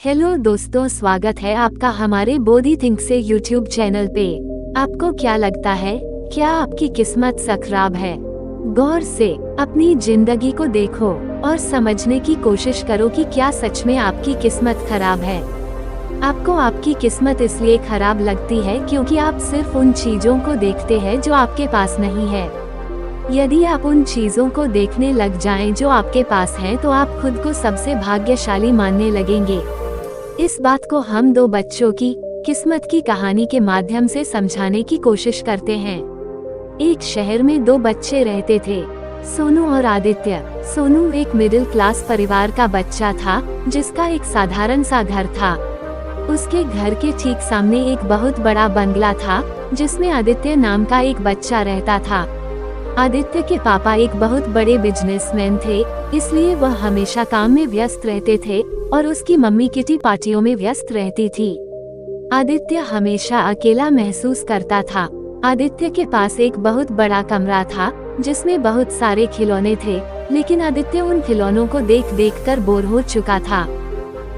Hello दोस्तों, स्वागत है आपका हमारे बोधी थिंक से यूट्यूब चैनल पे। आपको क्या लगता है, क्या आपकी किस्मत खराब है? गौर से अपनी जिंदगी को देखो और समझने की कोशिश करो कि क्या सच में आपकी किस्मत खराब है। आपको आपकी किस्मत इसलिए खराब लगती है क्योंकि आप सिर्फ उन चीजों को देखते हैं जो आपके पास नहीं है। यदि आप उन चीजों को देखने लग जाएं जो आपके पास हैं, तो आप खुद को सबसे भाग्यशाली मानने लगेंगे। इस बात को हम दो बच्चों की किस्मत की कहानी के माध्यम से समझाने की कोशिश करते हैं। एक शहर में दो बच्चे रहते थे, सोनू और आदित्य। सोनू एक मिडिल क्लास परिवार का बच्चा था, जिसका एक साधारण सा घर था। उसके घर के ठीक सामने एक बहुत बड़ा बंगला था, जिसमें आदित्य नाम का एक बच्चा रहता था। आदित्य के पापा एक बहुत बड़े बिजनेसमैन थे, इसलिए वह हमेशा काम में व्यस्त रहते थे और उसकी मम्मी किटी पार्टियों में व्यस्त रहती थी। आदित्य हमेशा अकेला महसूस करता था। आदित्य के पास एक बहुत बड़ा कमरा था, जिसमें बहुत सारे खिलौने थे, लेकिन आदित्य उन खिलौनों को देख देख कर बोर हो चुका था।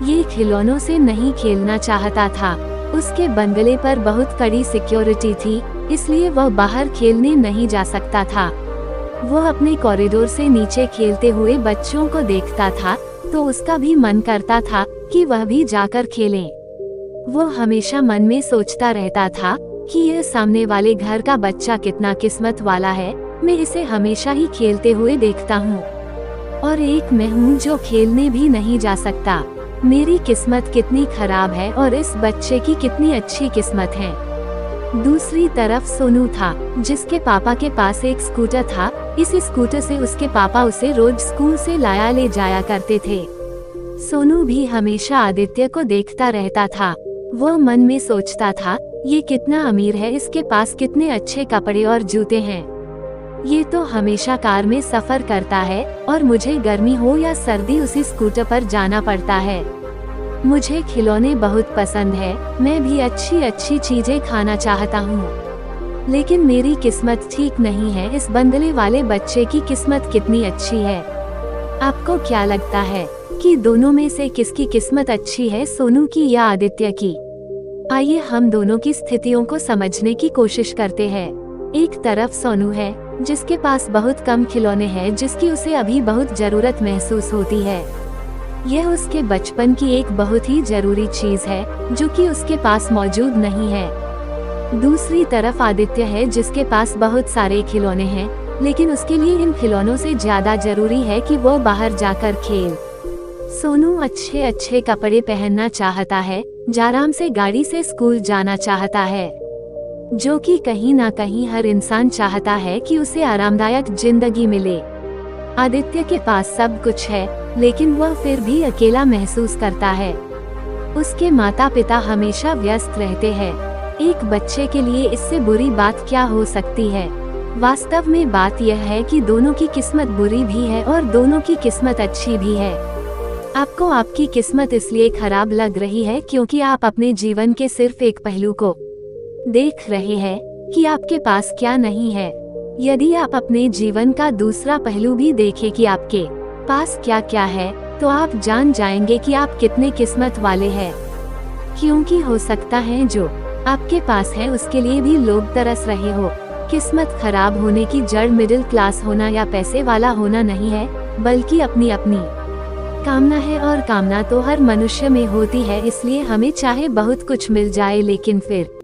ये खिलौनों से नहीं खेलना चाहता था। उसके बंगले पर बहुत कड़ी सिक्योरिटी थी, इसलिए वह बाहर खेलने नहीं जा सकता था। वह अपने कॉरिडोर से नीचे खेलते हुए बच्चों को देखता था, तो उसका भी मन करता था कि वह भी जाकर खेले। वो हमेशा मन में सोचता रहता था कि यह सामने वाले घर का बच्चा कितना किस्मत वाला है, मैं इसे हमेशा ही खेलते हुए देखता हूँ, और एक मैं हूँ जो खेलने भी नहीं जा सकता। मेरी किस्मत कितनी खराब है और इस बच्चे की कितनी अच्छी किस्मत है। दूसरी तरफ सोनू था, जिसके पापा के पास एक स्कूटर था। इस स्कूटर से उसके पापा उसे रोज स्कूल से लाया ले जाया करते थे। सोनू भी हमेशा आदित्य को देखता रहता था। वह मन में सोचता था, ये कितना अमीर है, इसके पास कितने अच्छे कपड़े और जूते हैं। ये तो हमेशा कार में सफर करता है और मुझे गर्मी हो या सर्दी उसी स्कूटर पर जाना पड़ता है। मुझे खिलौने बहुत पसंद है, मैं भी अच्छी अच्छी चीजें खाना चाहता हूँ, लेकिन मेरी किस्मत ठीक नहीं है। इस बंगले वाले बच्चे की किस्मत कितनी अच्छी है। आपको क्या लगता है कि दोनों में से किसकी किस्मत अच्छी है, सोनू की या आदित्य की? आइए हम दोनों की स्थितियों को समझने की कोशिश करते हैं। एक तरफ सोनू है, जिसके पास बहुत कम खिलौने हैं, जिसकी उसे अभी बहुत जरूरत महसूस होती है। यह उसके बचपन की एक बहुत ही जरूरी चीज है, जो कि उसके पास मौजूद नहीं है। दूसरी तरफ आदित्य है, जिसके पास बहुत सारे खिलौने हैं, लेकिन उसके लिए इन खिलौनों से ज्यादा जरूरी है कि वो बाहर जाकर खेल। सोनू अच्छे अच्छे कपड़े पहनना चाहता है, आराम से गाड़ी से स्कूल जाना चाहता है, जो कि कहीं ना कहीं हर इंसान चाहता है कि उसे आरामदायक जिंदगी मिले। आदित्य के पास सब कुछ है, लेकिन वह फिर भी अकेला महसूस करता है। उसके माता पिता हमेशा व्यस्त रहते हैं। एक बच्चे के लिए इससे बुरी बात क्या हो सकती है? वास्तव में बात यह है कि दोनों की किस्मत बुरी भी है और दोनों की किस्मत अच्छी भी है। आपको आपकी किस्मत इसलिए खराब लग रही है क्योंकि आप अपने जीवन के सिर्फ एक पहलू को देख रहे हैं कि आपके पास क्या नहीं है। यदि आप अपने जीवन का दूसरा पहलू भी देखें कि आपके पास क्या क्या है, तो आप जान जाएंगे कि आप कितने किस्मत वाले हैं। क्योंकि हो सकता है जो आपके पास है उसके लिए भी लोग तरस रहे हो। किस्मत खराब होने की जड़ मिडिल क्लास होना या पैसे वाला होना नहीं है, बल्कि अपनी अपनी कामना है, और कामना तो हर मनुष्य में होती है। इसलिए हमें चाहे बहुत कुछ मिल जाए, लेकिन फिर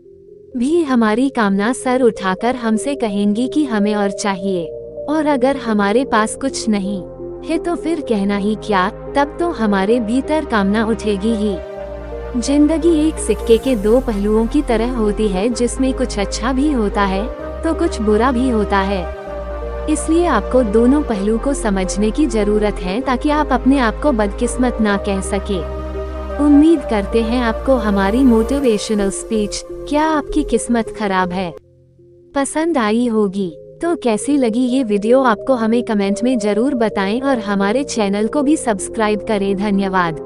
भी हमारी कामना सर उठाकर हमसे कहेंगी कि हमें और चाहिए। और अगर हमारे पास कुछ नहीं है तो फिर कहना ही क्या, तब तो हमारे भीतर कामना उठेगी ही। जिंदगी एक सिक्के के दो पहलुओं की तरह होती है, जिसमें कुछ अच्छा भी होता है तो कुछ बुरा भी होता है। इसलिए आपको दोनों पहलू को समझने की जरूरत है, ताकि आप अपने आप को बदकिस्मत ना कह सके। उम्मीद करते हैं आपको हमारी मोटिवेशनल स्पीच क्या आपकी किस्मत खराब है पसंद आई होगी। तो कैसी लगी ये वीडियो आपको हमें कमेंट में जरूर बताएं, और हमारे चैनल को भी सब्सक्राइब करें। धन्यवाद।